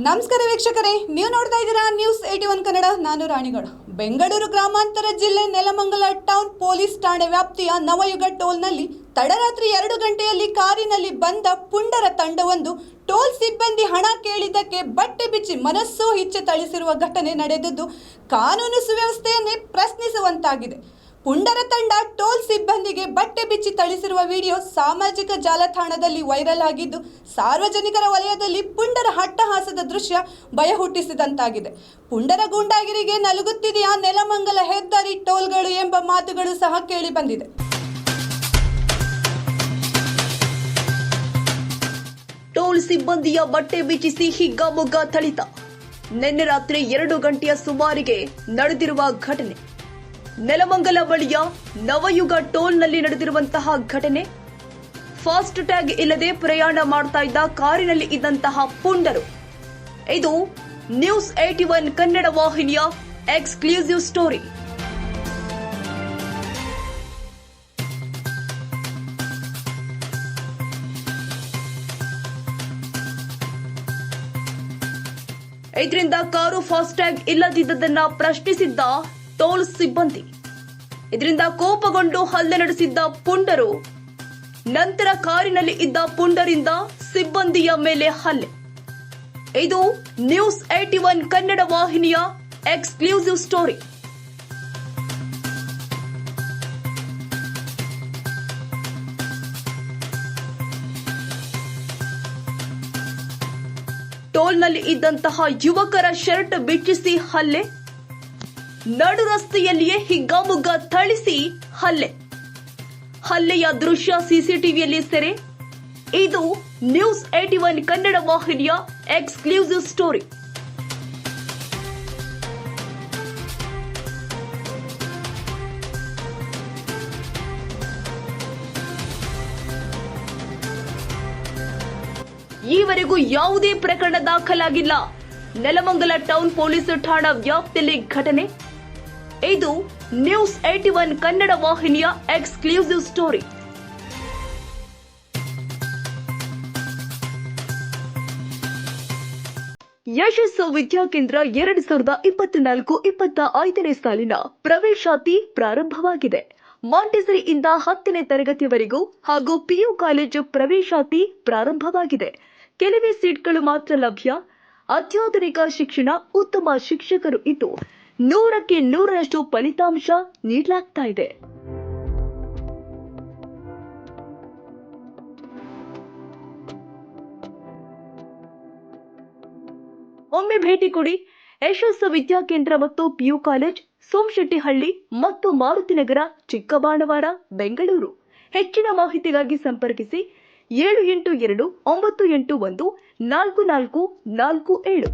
ನಮಸ್ಕಾರ ವೀಕ್ಷಕರೇ, ನೀವು ನೋಡ್ತಾ ಇದ್ದೀರಾ ನ್ಯೂಸ್ 81 ಕನ್ನಡ. ನಾನು ರಾಣಿಗೌಡ. ಬೆಂಗಳೂರು ಗ್ರಾಮಾಂತರ ಜಿಲ್ಲೆ ನೆಲಮಂಗಲ ಟೌನ್ ಪೊಲೀಸ್ ಠಾಣೆ ವ್ಯಾಪ್ತಿಯ ನವಯುಗ ಟೋಲ್ನಲ್ಲಿ ತಡರಾತ್ರಿ 2 ಗಂಟೆಯಲ್ಲಿ ಕಾರಿನಲ್ಲಿ ಬಂದ ಪುಂಡರ ತಂಡವೊಂದು ಟೋಲ್ ಸಿಬ್ಬಂದಿ ಹಣ ಕೇಳಿದ್ದಕ್ಕೆ ಬಟ್ಟೆ ಬಿಚ್ಚಿ ಮನಸ್ಸೋ ಇಚ್ಛೆ ಥಳಿಸಿರುವ ಘಟನೆ ನಡೆದಿದ್ದು ಕಾನೂನು ಸುವ್ಯವಸ್ಥೆಯನ್ನೇ ಪ್ರಶ್ನಿಸುವಂತಾಗಿದೆ. ಪುಂಡರ ತಂಡ ಟೋಲ್ ಸಿಬ್ಬಂದಿಗೆ ಬಟ್ಟೆ ಬಿಚ್ಚಿ ಥಳಿಸಿರುವ ವಿಡಿಯೋ ಸಾಮಾಜಿಕ ಜಾಲತಾಣದಲ್ಲಿ ವೈರಲ್ ಆಗಿದ್ದು ಸಾರ್ವಜನಿಕರ ವಲಯದಲ್ಲಿ ಪುಂಡರ ಅಟ್ಟಹಾಸದ ದೃಶ್ಯ ಭಯ ಹುಟ್ಟಿಸಿದಂತಾಗಿದೆ. ಪುಂಡರ ಗೂಂಡಾಗಿರಿಗೆ ನಲುಗುತ್ತಿದೆಯಾ ನೆಲಮಂಗಲ ಹೆದ್ದಾರಿ ಟೋಲ್ಗಳು ಎಂಬ ಮಾತುಗಳು ಸಹ ಕೇಳಿ ಬಂದಿದೆ. ಟೋಲ್ ಸಿಬ್ಬಂದಿಯ ಬಟ್ಟೆ ಬಿಚ್ಚಿಸಿ ಹಿಗ್ಗಾಮುಗ್ಗಾ ಥಳಿತ. ನಿನ್ನೆ ರಾತ್ರಿ 2 ಗಂಟೆಯ ಸುಮಾರಿಗೆ ನಡೆದಿರುವ ಘಟನೆ. ನೆಲಮಂಗಲ ಬಳಿಯ ನವಯುಗ ಟೋಲ್ನಲ್ಲಿ ನಡೆದಿರುವಂತಹ ಘಟನೆ. ಫಾಸ್ಟ್ ಟ್ಯಾಗ್ ಇಲ್ಲದೆ ಪ್ರಯಾಣ ಮಾಡ್ತಾ ಇದ್ದ ಕಾರಿನಲ್ಲಿ ಇದ್ದಂತಹ ಪುಂಡರು. ಇದು ನ್ಯೂಸ್ 81 ಕನ್ನಡ ವಾಹಿನಿಯ ಎಕ್ಸ್ಕ್ಲೂಸಿವ್ ಸ್ಟೋರಿ. ಇದರಿಂದ ಕಾರು ಫಾಸ್ಟ್ ಟ್ಯಾಗ್ ಇಲ್ಲದಿದ್ದದನ್ನ ಪ್ರಶ್ನಿಸಿದ್ದ ಟೋಲ್ ಸಿಬ್ಬಂದಿ. ಇದರಿಂದ ಕೋಪಗೊಂಡು ಹಲ್ಲೆ ನಡೆಸಿದ್ದ ಪುಂಡರು. ನಂತರ ಕಾರಿನಲ್ಲಿ ಇದ್ದ ಪುಂಡರಿಂದ ಸಿಬ್ಬಂದಿಯ ಮೇಲೆ ಹಲ್ಲೆ. ಇದು ನ್ಯೂಸ್ 81 ಕನ್ನಡ ವಾಹಿನಿಯ ಎಕ್ಸ್ಕ್ಲೂಸಿವ್ ಸ್ಟೋರಿ. ಟೋಲ್ನಲ್ಲಿ ಇದ್ದಂತಹ ಯುವಕರ ಶರ್ಟ್ ಬಿಚ್ಚಿಸಿ ಹಲ್ಲೆ. ನಡು ರಸ್ತೆಯಲ್ಲಿಯೇ ಹಿಗ್ಗಾಮುಗ್ಗಾ ಥಳಿಸಿ ಹಲ್ಲೆ. ಹಲ್ಲೆಯ ದೃಶ್ಯ ಸಿಸಿಟಿವಿಯಲ್ಲಿ ಸೆರೆ. ಇದು ನ್ಯೂಸ್ 81 ಕನ್ನಡ ವಾಹಿನಿಯ ಎಕ್ಸ್ಕ್ಲೂಸಿವ್ ಸ್ಟೋರಿ. ಈವರೆಗೂ ಯಾವುದೇ ಪ್ರಕರಣ ದಾಖಲಾಗಿಲ್ಲ. ನೆಲಮಂಗಲ ಟೌನ್ ಪೊಲೀಸ್ ಠಾಣಾ ವ್ಯಾಪ್ತಿಯಲ್ಲಿ ಘಟನೆ. ಇದು ನ್ಯೂಸ್ 81 ಕನ್ನಡ ವಾಹಿನಿಯ ಎಕ್ಸ್ಕ್ಲೂಸಿವ್ ಸ್ಟೋರಿ. ಯಶಸ್ಸು ವಿದ್ಯಾಕೇಂದ್ರ 2024-25ನೇ ಸಾಲಿನ ಪ್ರವೇಶಾತಿ ಪ್ರಾರಂಭವಾಗಿದೆ. ಮಾಂಟೆಸರಿಯಿಂದ 10ನೇ ತರಗತಿವರೆಗೂ ಹಾಗೂ ಪಿಯು ಕಾಲೇಜು ಪ್ರವೇಶಾತಿ ಪ್ರಾರಂಭವಾಗಿದೆ. ಕೆಲವೇ ಸೀಟ್ಗಳು ಮಾತ್ರ ಲಭ್ಯ. ಅತ್ಯಾಧುನಿಕ ಶಿಕ್ಷಣ, ಉತ್ತಮ ಶಿಕ್ಷಕರು ಇದ್ದು 100ಕ್ಕೆ 100ರಷ್ಟು ಫಲಿತಾಂಶ ನೀಡಲಾಗ್ತಾ ಇದೆ. ಒಮ್ಮೆ ಭೇಟಿ ಕೊಡಿ. ಯಶಸ್ಸು ವಿದ್ಯಾಕೇಂದ್ರ ಮತ್ತು ಪಿಯು ಕಾಲೇಜ್, ಸೋಮಶೆಟ್ಟಿಹಳ್ಳಿ ಮತ್ತು ಮಾರುತಿನಗರ, ಚಿಕ್ಕಬಾಣವಾರ, ಬೆಂಗಳೂರು. ಹೆಚ್ಚಿನ ಮಾಹಿತಿಗಾಗಿ ಸಂಪರ್ಕಿಸಿ 7829814447.